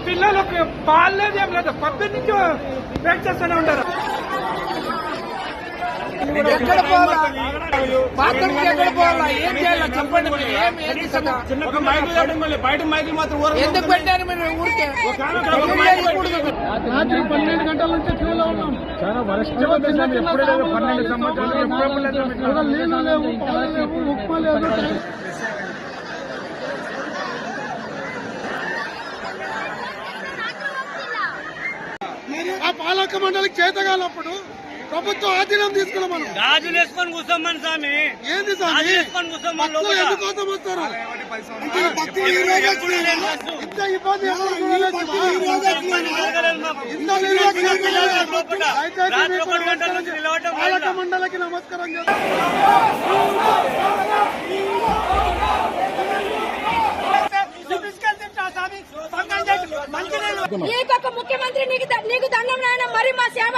పిల్లలకు పాలేదు ఏం లేదు, పొద్దున్న నుంచి వెయిట్ చేస్తూనే ఉంటారు. ఎక్కడ పోవాలా, మార్కెట్కి ఎక్కడ పోవాలా, ఏం చేయాలా చెప్పండి. బయట మైకులు మాత్రం ఎందుకు పెట్టారు మీరు ఊరికే? రాత్రి 12 గంటల నుంచి క్యూలో ఉన్నాం. చాలా వరస్ట్ ఎప్పుడే 12 సంవత్సరాలు నీళ్లు లేవు, పాలు లేవు, ఉప్పు లేదు. ఆ పాలక మండలికి చేతగాలప్పుడు ప్రభుత్వం ఆధీనం తీసుకున్నాం. మనం గాజులు వేసుకొని కూర్చోమని స్వామి, ఏంది స్వామి భక్తులు ఎందుకోసం వస్తారు? ఇంత ఇబ్బంది పాలక మండలికి నమస్కారం ఈ పక్క ముఖ్యమంత్రి నీకు దండం నాయన, మరి మా సేవ